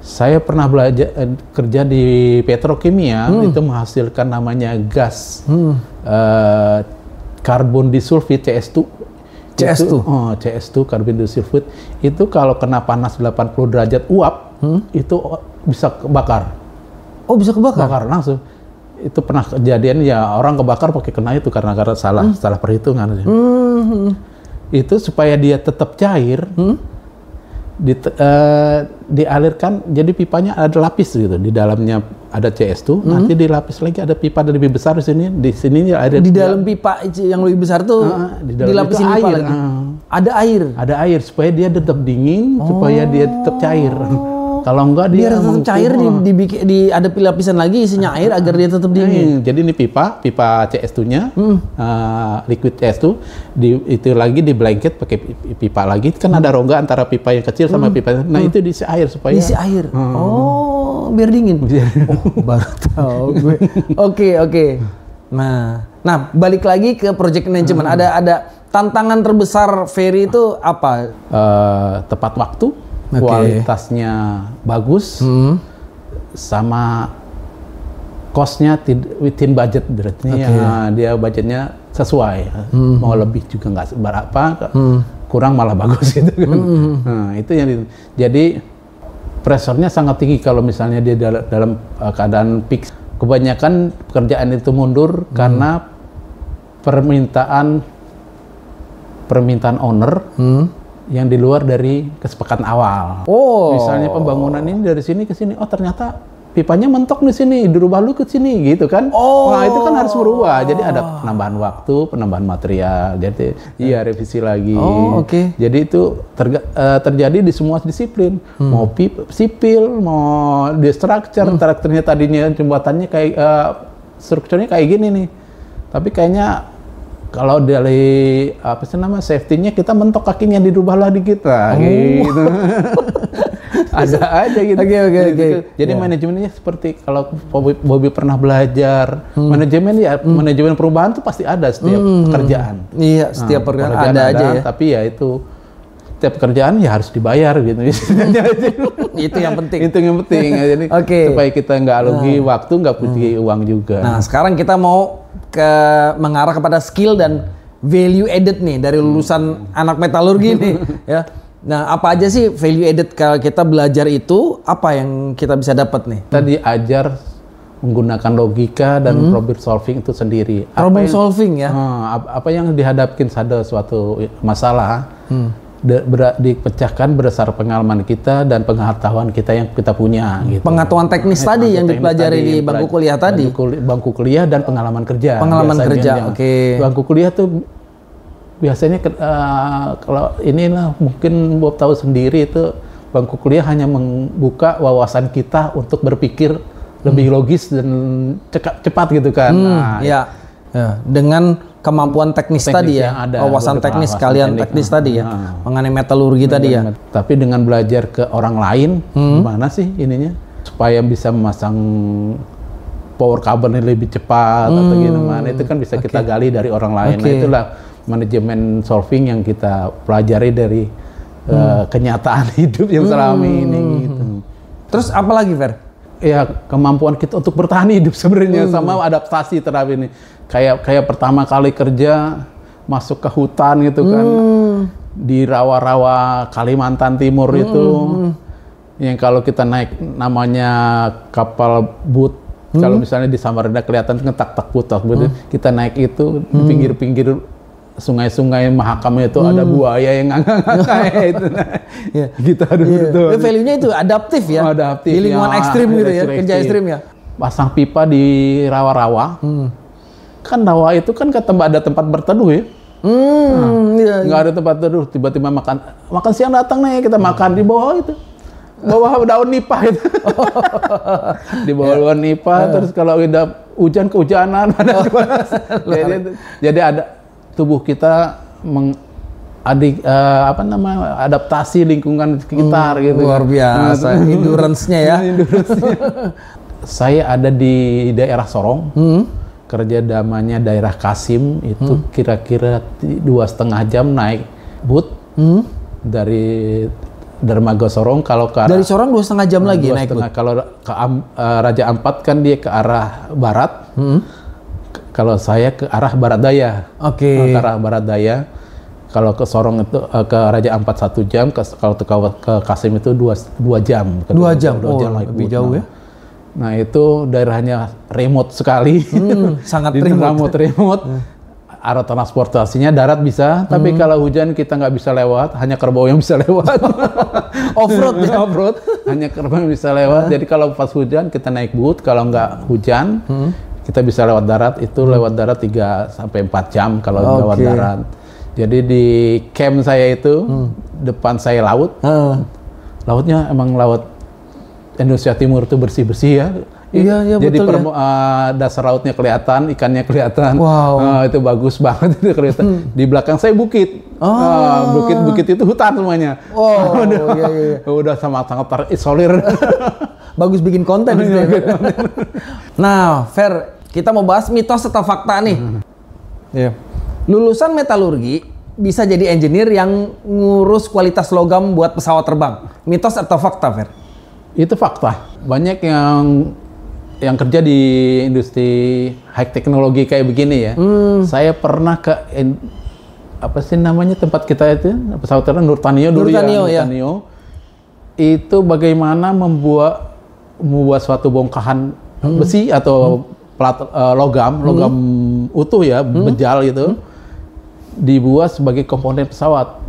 saya pernah belajar kerja di petrokimia, itu menghasilkan namanya gas karbon disulfit CS2. CS2 karbon disulfit itu kalau kena panas 80 derajat uap itu bisa kebakar. Bisa kebakar? Bakar langsung. Itu pernah kejadian ya, orang kebakar pakai kena itu karena salah perhitungan. Itu supaya dia tetap cair. Dialirkan, jadi pipanya ada lapis gitu, di dalamnya ada CS2, nanti dilapis lagi ada pipa lebih besar di sini ada di dalam pipa yang lebih besar tuh dilapisin pipa air, lagi. Ada air supaya dia tetap dingin, supaya dia tetap cair. Kalau enggak dia tetap cair, ada lapisan lagi isinya air agar dia tetap dingin. Jadi ini pipa CS2-nya, liquid CS2, itu lagi di blanket pakai pipa lagi, kan ada rongga antara pipa yang kecil sama pipa. Nah itu diisi air supaya. Diisi air. Oh, biar dingin. Oh, baru tahu gue. Oke. Nah, balik lagi ke project management. Ada tantangan terbesar Ferry itu apa? Tepat waktu, kualitasnya bagus, sama cost-nya within budget, berarti dia budgetnya sesuai. Mau lebih juga nggak seberapa, kurang malah bagus gitu kan. Nah, itu yang jadi pressure-nya sangat tinggi kalau misalnya dia dalam keadaan peak. Kebanyakan pekerjaan itu mundur karena permintaan owner yang di luar dari kesepakatan awal. Misalnya pembangunan ini dari sini ke sini, ternyata pipanya mentok di sini, dirubah lu ke sini gitu kan. Nah, itu kan harus berubah. Jadi ada penambahan waktu, penambahan material. Jadi revisi lagi. Jadi itu terjadi di semua disiplin. Mau sipil, mau di strukturnya tadinya jembatannya kayak strukturnya kayak gini nih. Tapi kayaknya kalau dari safety-nya kita mentok kakinya dirubah lah dikit lah gitu. Ada aja gitu. Oke. Jadi manajemennya seperti kalau Bobby pernah belajar manajemen perubahan tuh pasti ada setiap pekerjaan. Iya, setiap pekerjaan ada aja ya. Tapi ya itu setiap pekerjaan ya harus dibayar gitu. Itu yang penting. Itu yang penting. Jadi supaya kita nggak rugi waktu, nggak putih uang juga. Nah, sekarang kita mau mengarah kepada skill dan value added nih dari lulusan anak metalurgi nih ya. Nah, apa aja sih value added kalau kita belajar itu, apa yang kita bisa dapat nih? Kita diajar menggunakan logika dan problem solving itu sendiri. Problem solving ya? Apa yang dihadapin pada suatu masalah dipecahkan berdasar pengalaman kita dan pengetahuan kita yang kita punya. Gitu. Pengetahuan teknis tadi yang dipelajari di bangku kuliah tadi? Bangku kuliah dan pengalaman kerja. Pengalaman kerja, Bangku kuliah tuh biasanya kalau inilah mungkin Bob tahu sendiri itu bangku kuliah hanya membuka wawasan kita untuk berpikir lebih logis dan cepat gitu kan. Ya, dengan kemampuan teknis tadi ya, wawasan teknis teknis tadi ya, mengenai metalurgi tadi ya. Tapi dengan belajar ke orang lain, gimana sih ininya supaya bisa memasang power cable lebih cepat atau gimana, itu kan bisa kita gali dari orang lain. Nah, itulah manajemen solving yang kita pelajari dari kenyataan hidup yang selama ini gitu. Terus apa lagi, Fer? Ya, kemampuan kita untuk bertahan hidup sebenarnya sama adaptasi terhadap ini. Kayak pertama kali kerja masuk ke hutan gitu kan, di rawa-rawa Kalimantan Timur itu, yang kalau kita naik namanya kapal boat, kalau misalnya di Samarinda kelihatan ngetak-tak putar, kita naik itu di pinggir-pinggir sungai-sungai Mahakam itu ada buaya yang ngangkai itu. Gitu itu. Value-nya itu adaptif ya. Adaptif. Di lingkungan ekstrim gitu ya, kerja ekstrim ya. Pasang pipa di rawa-rawa. Kan rawa itu kan ada tempat berteduh ya. Nggak ada tempat teduh, tiba-tiba makan siang datang nih, kita makan di bawah itu. Bawah daun nipah itu. Di bawah daun nipah, terus kalau udah hujan kehujanan jadi ada tubuh kita adaptasi lingkungan sekitar gitu. Luar biasa, endurance-nya ya. Saya ada di daerah Sorong, kerja damanya daerah Kasim, itu kira-kira 2,5 jam naik boat dari dermaga Sorong. Kalau ke arah, dari Sorong 2,5 jam lagi naik boat. Kalau ke Raja Ampat kan dia ke arah barat. Kalau saya ke arah barat daya. Ke arah barat daya. Kalau ke Sorong itu ke Raja Ampat 1 jam, kalau ke Kasim itu 2 jam. 2 jam. Lebih jauh ya. Nah, itu daerahnya remote sekali. Sangat remote. Arah transportasinya darat bisa, tapi kalau hujan kita nggak bisa lewat, hanya kerbau yang bisa lewat. Off-road ya? Off-road, hanya kerbau yang bisa lewat. Jadi kalau pas hujan kita naik boat, kalau nggak hujan kita bisa lewat darat, itu lewat darat 3-4 jam kalau lewat darat. Jadi di camp saya itu, depan saya laut. Lautnya emang laut Indonesia Timur itu bersih-bersih ya. Iya, jadi betul dasar lautnya kelihatan, ikannya kelihatan. Wow. Itu bagus banget itu kelihatan. Di belakang saya bukit. Bukit-bukit itu hutan semuanya. Oh, udah sangat terisolir. bagus bikin konten gitu ya. Nah, Fer, kita mau bahas mitos atau fakta nih. Yeah. Lulusan metalurgi bisa jadi engineer yang ngurus kualitas logam buat pesawat terbang. Mitos atau fakta, Fer? Itu fakta. Banyak yang kerja di industri high teknologi kayak begini ya. Saya pernah ke apa sih namanya tempat kita itu pesawat terbang Nurtanio dulu ya. Nurtanio. Itu bagaimana membuat suatu bongkahan besi atau logam utuh ya, bejal gitu, dibuat sebagai komponen pesawat.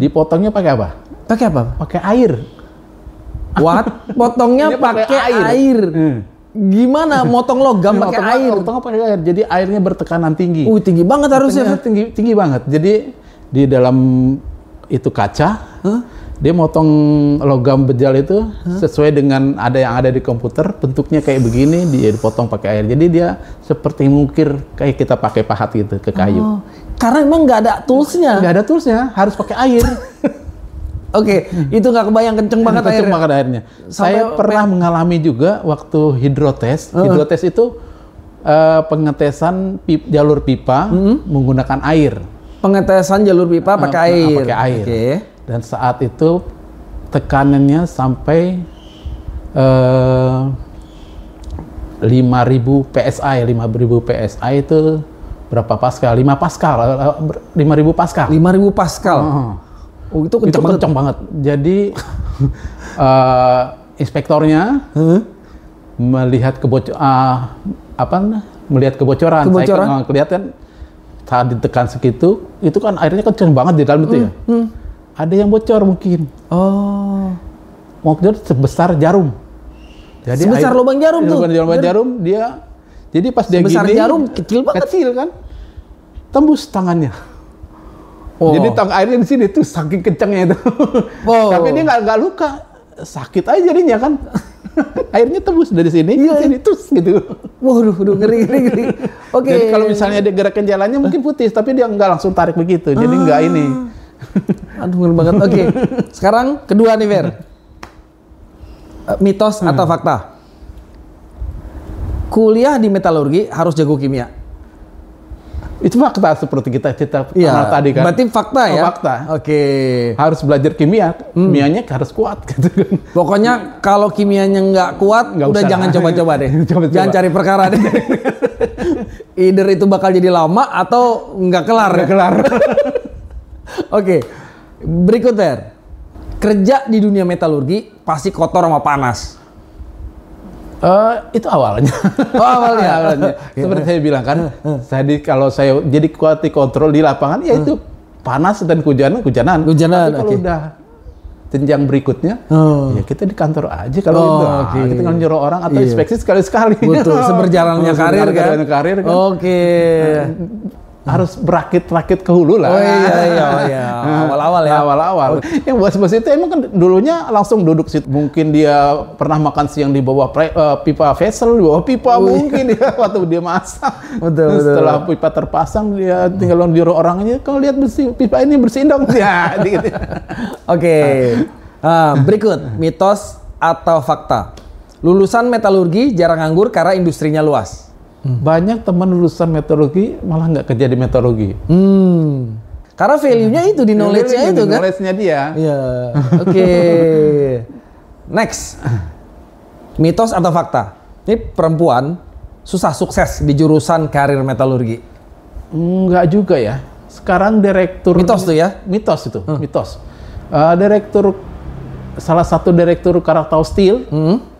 Dipotongnya pakai apa? Pakai apa? Pakai air. What? Potongnya pakai air. Gimana motong logam pakai air? Potongnya pakai air. Jadi airnya bertekanan tinggi. Tinggi banget harusnya. Tinggi banget. Jadi di dalam itu kaca, dia motong logam bejal itu sesuai dengan yang ada di komputer, bentuknya kayak begini, dia dipotong pakai air. Jadi dia seperti mengukir kayak kita pakai pahat gitu ke kayu. Karena emang nggak ada toolsnya. Nggak ada toolsnya, harus pakai air. Oke, itu nggak kebayang kenceng banget airnya. Saya pernah mengalami juga waktu hidrotes. Hidrotes itu pengetesan jalur pipa menggunakan air. Pengetesan jalur pipa pakai air. Pakai air. Okay. Dan saat itu tekanannya sampai 5.000 PSI. 5.000 PSI itu berapa Pascal? 5 Pascal. 5.000 Pascal. 5.000 Pascal. Itu kenceng banget. Jadi inspektornya melihat kebocoran. Saya kelihatan saat ditekan segitu, itu kan airnya kenceng banget di dalam itu ya. Ada yang bocor mungkin. Bocor sebesar jarum. Jadi sebesar lubang jarum tuh. Lubang jarum dia. Jadi pas dia sebesar gini, jarum kecil banget. Kecil kan. Tembus tangannya. Jadi tang airnya di sini tuh saking kencangnya itu. Tapi dia nggak luka. Sakit aja jadinya kan. Airnya tembus dari sini ke sini terus gitu. Waduh, ngeri. Oke. Jadi kalau misalnya dia gerakan jalannya mungkin putih, tapi dia nggak langsung tarik begitu. Jadi nggak ini. Aduh, ngeri banget. Oke. Sekarang kedua nih, Fer. Mitos atau fakta? Kuliah di metalurgi harus jago kimia. Itu fakta seperti kita tadi kan. Berarti fakta ya? Fakta. Oke. Harus belajar kimia. Kimianya harus kuat gitu kan. Pokoknya kalau kimianya nggak kuat, udah jangan coba-coba deh. Jangan cari perkara deh. Either itu bakal jadi lama atau nggak kelar. Oke. Berikut, Fer. Kerja di dunia metalurgi pasti kotor sama panas. Itu awalnya. Awalnya. Seperti saya bilang kan, kalau saya jadi quality control di lapangan, ya itu panas dan hujanan. Tapi kalau udah jenjang berikutnya, ya kita di kantor aja kalau kita tinggal nyuruh orang atau inspeksi sekali-sekali. Betul, seberjalannya karir kan. Oke. Harus berakit-rakit ke hulu lah. Iya. Awal-awal ya. Awal-awal. Yang bos-bos itu emang kan dulunya langsung duduk situ. Mungkin dia pernah makan siang di bawah pipa vessel, di bawah pipa mungkin ya waktu dia masak. Betul. Setelah pipa terpasang dia tinggal di orangnya. Kalau lihat pipa ini bersihin dong. Ya, gitu. Oke. Berikut mitos atau fakta. Lulusan metalurgi jarang nganggur karena industrinya luas. Banyak teman lulusan metalurgi malah nggak kerja di metalurgi. Karena value-nya itu di knowledge-nya itu kan? Knowledge-nya dia. Iya. Oke. Next. Mitos atau fakta? Ini perempuan susah sukses di jurusan karir metalurgi. Enggak juga ya. Sekarang direktur... Mitos tuh ya? Mitos itu. Mitos. Salah satu direktur Karatau Steel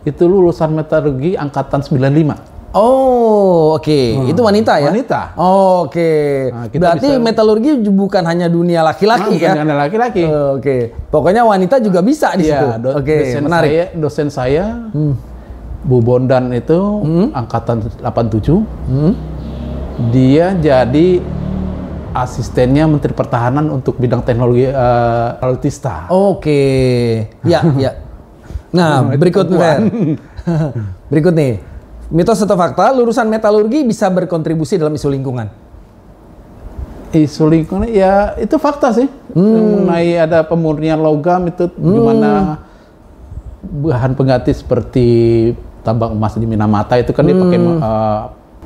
itu lulusan metalurgi angkatan 95. Oh, oke. Itu wanita ya? Wanita. Oh, oke. Nah, berarti metalurgi bukan hanya dunia laki-laki ya? Bukan hanya laki-laki. Oke. Pokoknya wanita juga bisa di situ. Oke, menarik. Dosen saya, Bu Bondan itu angkatan 87. Dia jadi asistennya Menteri Pertahanan untuk bidang teknologi alutsista. Oke. Ya. Nah, berikut nih. Mitos atau fakta, lulusan metalurgi bisa berkontribusi dalam isu lingkungan? Isu lingkungan, ya itu fakta sih. Mengenai ada pemurnian logam itu gimana bahan pengganti seperti tambang emas di Minamata itu kan dia pakai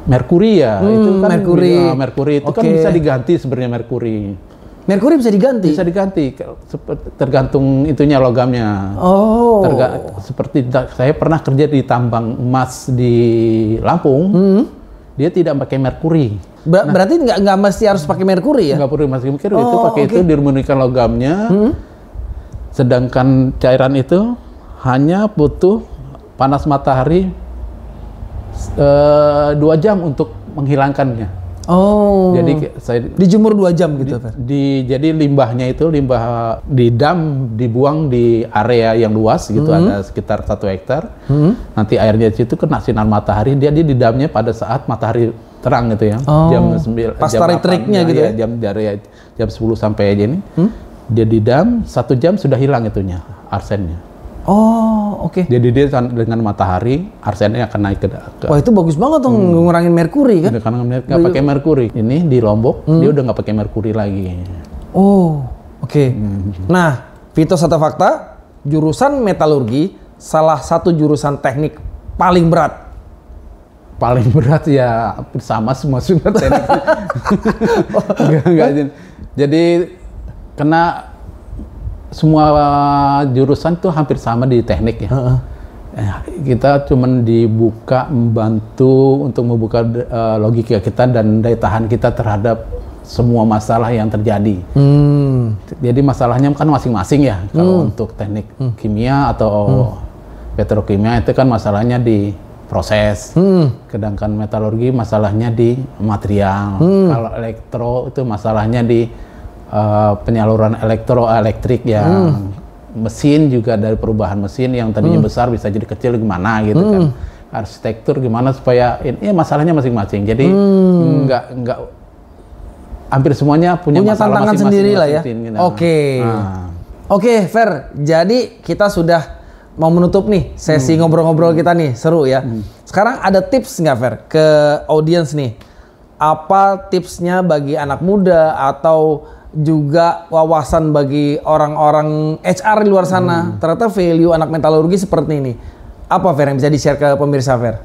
merkuri ya. Itu kan merkuri itu kan bisa diganti sebenarnya merkuri. Merkuri bisa diganti? Bisa diganti, tergantung itunya logamnya. Oh. Seperti saya pernah kerja di tambang emas di Lampung, dia tidak pakai merkuri. Berarti nggak mesti harus pakai merkuri ya? Nggak perlu pakai merkuri, itu pakai itu dimurnikan logamnya. Sedangkan cairan itu hanya butuh panas matahari 2 jam untuk menghilangkannya. Oh. Jadi saya dijemur 2 jam gitu, Fer. Jadi limbahnya itu limbah di dam dibuang di area yang luas gitu, ada sekitar 1 hektar. Nanti airnya di situ kena sinar matahari, dia di damnya pada saat matahari terang gitu ya. Jam 9 pas tarik triknya gitu ya. Jam 10 sampai aja ini. Dia di dam 1 jam sudah hilang itunya arsennya. Oh, oke. Jadi dia dengan matahari, arsennya akan naik ke. Wah, itu bagus banget dong, ngurangin merkuri kan? Karena nggak pakai merkuri. Ini di Lombok, dia udah nggak pakai merkuri lagi. Oh, oke. Nah, mitos atau fakta, jurusan metalurgi salah satu jurusan teknik paling berat. Paling berat ya sama semua teknik. Enggak. Jadi kena semua jurusan itu hampir sama di teknik ya. Kita cuman dibuka membantu untuk membuka logika kita dan daya tahan kita terhadap semua masalah yang terjadi. Jadi masalahnya kan masing-masing ya. Kalau untuk teknik kimia atau petrokimia itu kan masalahnya di proses. Sedangkan metalurgi masalahnya di material. Kalau elektro itu masalahnya di penyaluran elektroelektrik yang mesin juga, dari perubahan mesin yang tadinya besar bisa jadi kecil gimana gitu kan. Arsitektur gimana supaya ini masalahnya masing-masing. Jadi nggak hampir semuanya punya masalah tantangan sendiri lah ya. Oke. Oke, Fer. Jadi kita sudah mau menutup nih sesi ngobrol-ngobrol kita nih, seru ya. Sekarang ada tips nggak, Fer, ke audiens nih? Apa tipsnya bagi anak muda atau juga wawasan bagi orang-orang HR di luar sana? Ternyata value anak metalurgi seperti ini. Apa, Fer, yang bisa di-share ke pemirsa, Fer?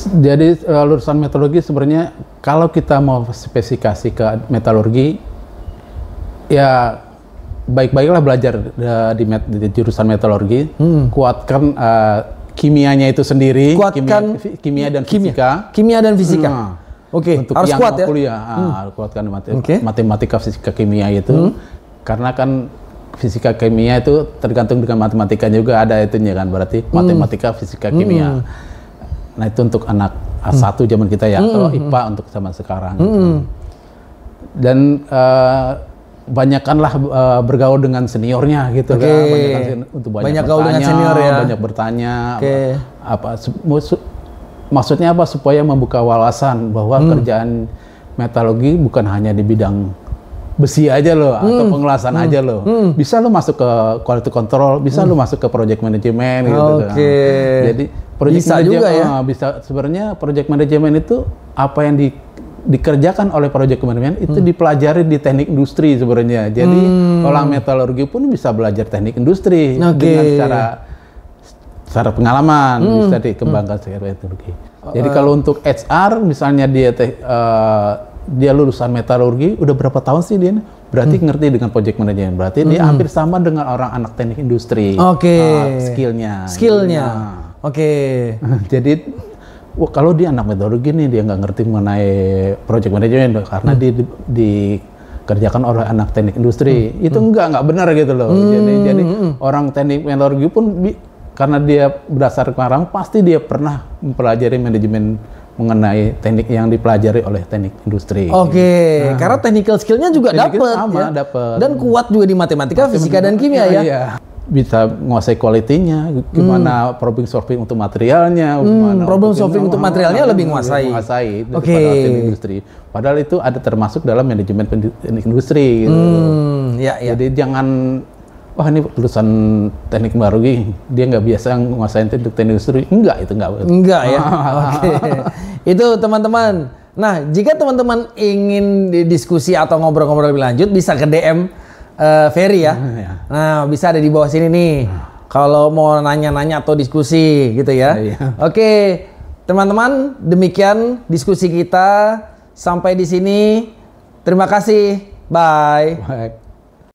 Jadi lulusan metalurgi sebenarnya kalau kita mau spesifikasi ke metalurgi, ya baik-baiklah belajar di jurusan metalurgi, kuatkan kimianya itu sendiri, kuatkan kimia dan fisika. Kimia dan fisika. Oke, harus kuat ya. Kuliah, kuatkan matematika, fisika, kimia itu, karena kan fisika, kimia itu tergantung dengan matematika juga ada itunya kan, berarti matematika, fisika, kimia. Nah itu untuk anak A1 zaman kita ya, atau IPA untuk zaman sekarang. Dan banyakkanlah bergaul dengan seniornya gitu kan, banyak gaul dengan senior ya, banyak bertanya. Maksudnya apa? Supaya membuka wawasan bahwa kerjaan metalurgi bukan hanya di bidang besi aja loh, atau pengelasan aja loh. Bisa lo masuk ke quality control, bisa lo masuk ke project management gitu kan. Jadi project bisa juga ya. Bisa sebenarnya project management itu apa yang dikerjakan oleh project management itu dipelajari di teknik industri sebenarnya. Jadi orang metalurgi pun bisa belajar teknik industri dengan secara pengalaman, bisa dikembangkan secara metalurgi. Jadi kalau untuk HR misalnya dia lulusan metalurgi udah berapa tahun sih dia? Berarti ngerti dengan project management. Berarti dia hampir sama dengan orang anak teknik industri. Skillnya. Jadi kalau dia anak metalurgi nih, dia nggak ngerti mengenai project management karena dikerjakan oleh anak teknik industri. Itu nggak benar gitu loh. Jadi orang teknik metalurgi pun karena dia berdasar kemarin pasti dia pernah mempelajari manajemen mengenai teknik yang dipelajari oleh teknik industri. Karena technical skill-nya juga dapat ya. Dan kuat juga di matematika, fisika dan kimia ya. Iya. Bisa menguasai quality-nya, gimana problem solving untuk materialnya, problem solving untuk materialnya lebih menguasai daripada teknik industri. Padahal itu ada termasuk dalam manajemen teknik industri gitu. Jadi jangan ini lulusan teknik metalurgi, dia nggak biasa menguasai teknik industri. Enggak ya. Itu teman-teman. Nah, jika teman-teman ingin diskusi atau ngobrol-ngobrol lebih lanjut, bisa ke DM Ferry ya. Nah, bisa ada di bawah sini nih. kalau mau nanya-nanya atau diskusi gitu ya. Iya. Oke, teman-teman, demikian diskusi kita sampai di sini. Terima kasih. Bye. Baik.